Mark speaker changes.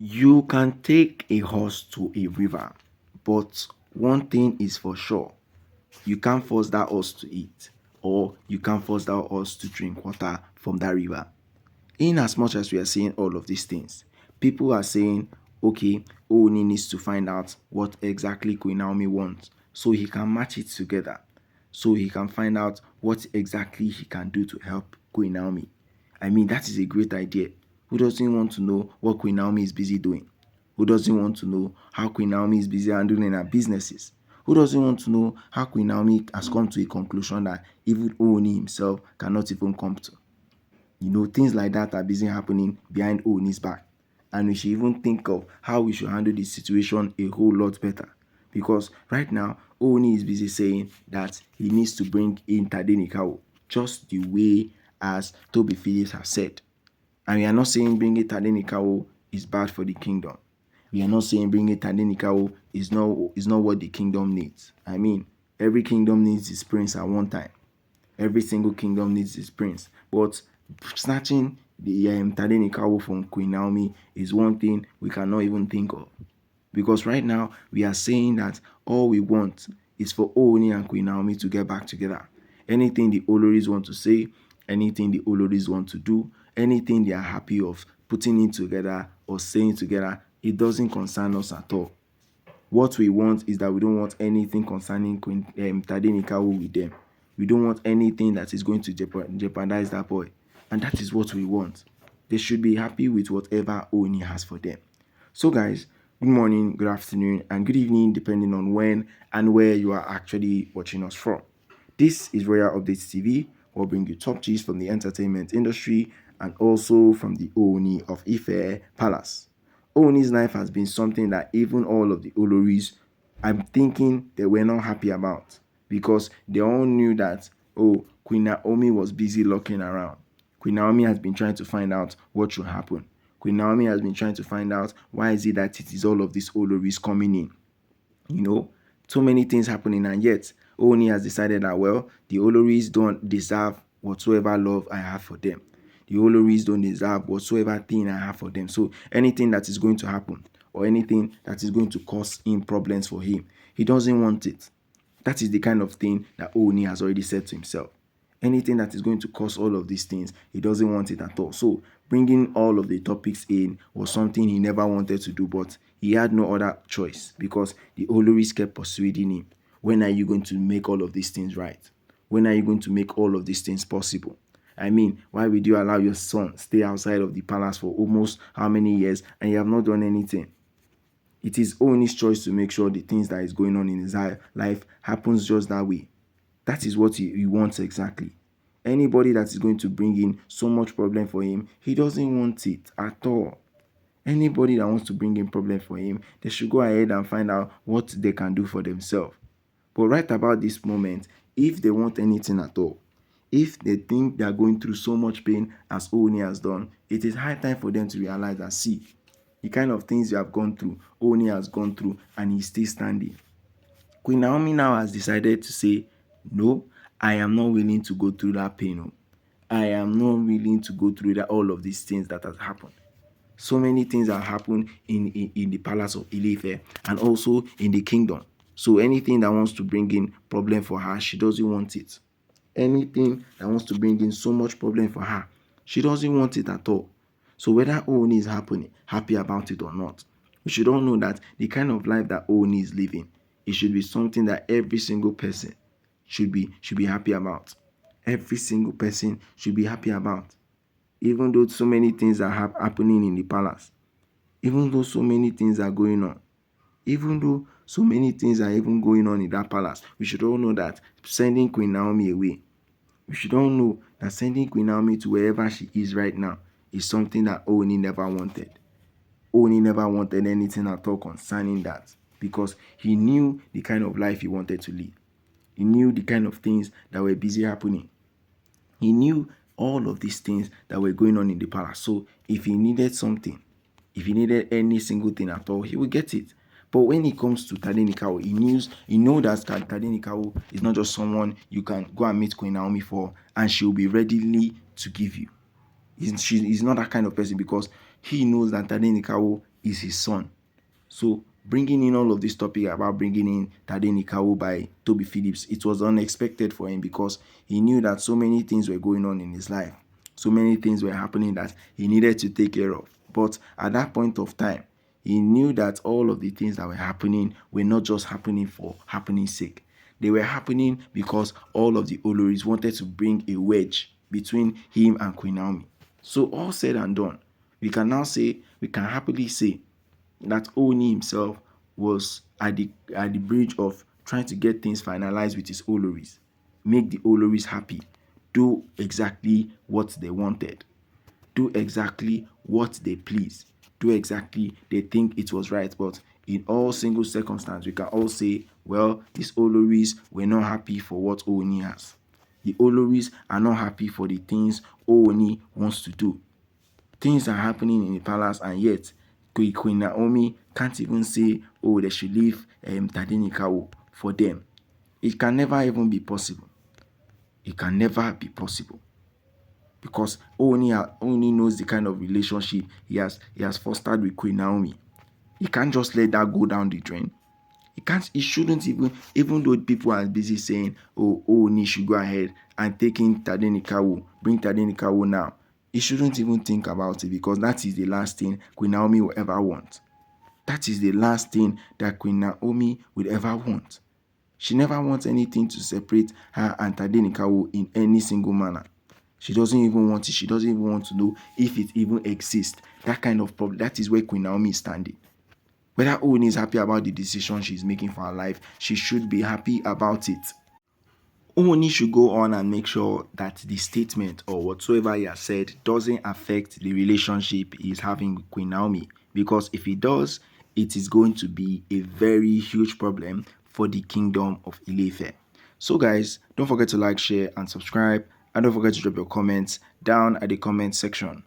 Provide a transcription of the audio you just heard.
Speaker 1: You can take a horse to a river, but one thing is for sure, you can't force that horse to eat, or you can't force that horse to drink water from that river. In as much as we are saying all of these things, people are saying, okay, Ooni needs to find out what exactly Queen Naomi wants so he can match it together, so he can find out what exactly he can do to help Queen Naomi. I mean, that is a great idea. Who doesn't want to know what Queen Naomi is busy doing? Who doesn't want to know how Queen Naomi is busy handling her businesses? Who doesn't want to know how Queen Naomi has come to a conclusion that even Ooni himself cannot even come to? You know, things like that are busy happening behind OONI'S back. And we should even think of how we should handle this situation a whole lot better. Because right now, OONI is busy saying that he needs to bring in Tadenikawo, just the way as TOBI Phillips has said. And we are not saying bringing Tadenikawo is bad for the kingdom. We are not saying bringing Tadenikawo is not what the kingdom needs. I mean, every kingdom needs its prince at one time. Every single kingdom needs its prince. But snatching the Tadenikawo from Queen Naomi is one thing we cannot even think of. Because right now, we are saying that all we want is for Ooni and Queen Naomi to get back together. Anything the Oloris want to say, anything the Oloris want to do, anything they are happy of putting in together or saying together, it doesn't concern us at all. What we want is that we don't want anything concerning Queen Tadenikawo with them. We don't want anything that is going to jeopardize that boy. And that is what we want. They should be happy with whatever Oni has for them. So guys, good morning, good afternoon, and good evening, depending on when and where you are actually watching us from. This is Royal Updates TV. We'll bring you top gist from the entertainment industry and also from the Ooni of Ife Palace. Ooni's life has been something that even all of the Oloris, I'm thinking they were not happy about, because they all knew that, oh, Queen Naomi was busy looking around. Queen Naomi has been trying to find out what should happen. Queen Naomi has been trying to find out why is it that it is all of these Oloris coming in. You know, so many things happening, and yet Oni has decided that, well, the Oloris don't deserve whatsoever love I have for them. The Oloris don't deserve whatsoever thing I have for them. So anything that is going to happen or anything that is going to cause him problems for him, he doesn't want it. That is the kind of thing that Oni has already said to himself. Anything that is going to cause all of these things, he doesn't want it at all. So bringing all of the topics in was something he never wanted to do, but he had no other choice because the Oloris kept persuading him. When are you going to make all of these things right? When are you going to make all of these things possible? I mean, why would you allow your son stay outside of the palace for almost how many years and you have not done anything? It is Oni's choice to make sure the things that is going on in his life happens just that way. That is what he wants exactly. Anybody that is going to bring in so much problem for him, he doesn't want it at all. Anybody that wants to bring in problem for him, they should go ahead and find out what they can do for themselves. But right about this moment, if they want anything at all, if they think they are going through so much pain as Oni has done, it is high time for them to realize that, see, the kind of things you have gone through, Oni has gone through, and he's still standing. Queen Naomi now has decided to say, no, I am not willing to go through that pain. Oh. I am not willing to go through that, all of these things that has happened. So many things have happened in the palace of Ile-Ife and also in the kingdom. So anything that wants to bring in problem for her, she doesn't want it. Anything that wants to bring in so much problem for her, she doesn't want it at all. So whether Ooni is happy about it or not, we should all know that the kind of life that Ooni is living, it should be something that every single person should be happy about. Every single person should be happy about. Even though so many things are happening in the palace, even though so many things are going on, even though so many things are even going on in that palace, we should all know that sending Queen Naomi away, we should all know that sending Queen Naomi to wherever she is right now is something that Oni never wanted. Oni never wanted anything at all concerning that, because he knew the kind of life he wanted to live. He knew the kind of things that were busy happening. He knew all of these things that were going on in the palace. So if he needed something, if he needed any single thing at all, he would get it. But when it comes to Tadenikawo, he knows that Tadenikawo is not just someone you can go and meet Queen Naomi for and she will be readily to give you. He's not that kind of person, because he knows that Tadenikawo is his son. So bringing in all of this topic about bringing in Tadenikawo by TOBI PHILLIPS, it was unexpected for him because he knew that so many things were going on in his life. So many things were happening that he needed to take care of. But at that point of time, he knew that all of the things that were happening were not just happening for happening's sake. They were happening because all of the Oloris wanted to bring a wedge between him and Queen Naomi. So all said and done, we can happily say that Ooni himself was at the bridge of trying to get things finalized with his Oloris, make the Oloris happy, do exactly what they wanted, do exactly what they please, do exactly they think it was right. But in all single circumstance, we can all say, well, these Oloris were not happy for what Ooni has. The Oloris are not happy for the things Ooni wants to do. Things are happening in the palace, and yet Queen Naomi can't even say, oh, they should leave Tadenikawo for them. It can never even be possible. It can never be possible. Because Ooni knows the kind of relationship he has fostered with Queen Naomi. He can't just let that go down the drain. He shouldn't even though people are busy saying, oh, Ooni should go ahead and take in Tadenikawo, bring Tadenikawo now. He shouldn't even think about it, because that is the last thing Queen Naomi will ever want. That is the last thing that Queen Naomi will ever want. She never wants anything to separate her and Tadenikawo in any single manner. She doesn't even want it. She doesn't even want to know if it even exists. That kind of problem. That is where Queen Naomi is standing. Whether Ooni is happy about the decision she's making for her life, she should be happy about it. Ooni should go on and make sure that the statement or whatsoever he has said doesn't affect the relationship he's having with Queen Naomi. Because if it does, it is going to be a very huge problem for the kingdom of Ile-Ife. So guys, don't forget to like, share and subscribe. And don't forget to drop your comments down at the comment section.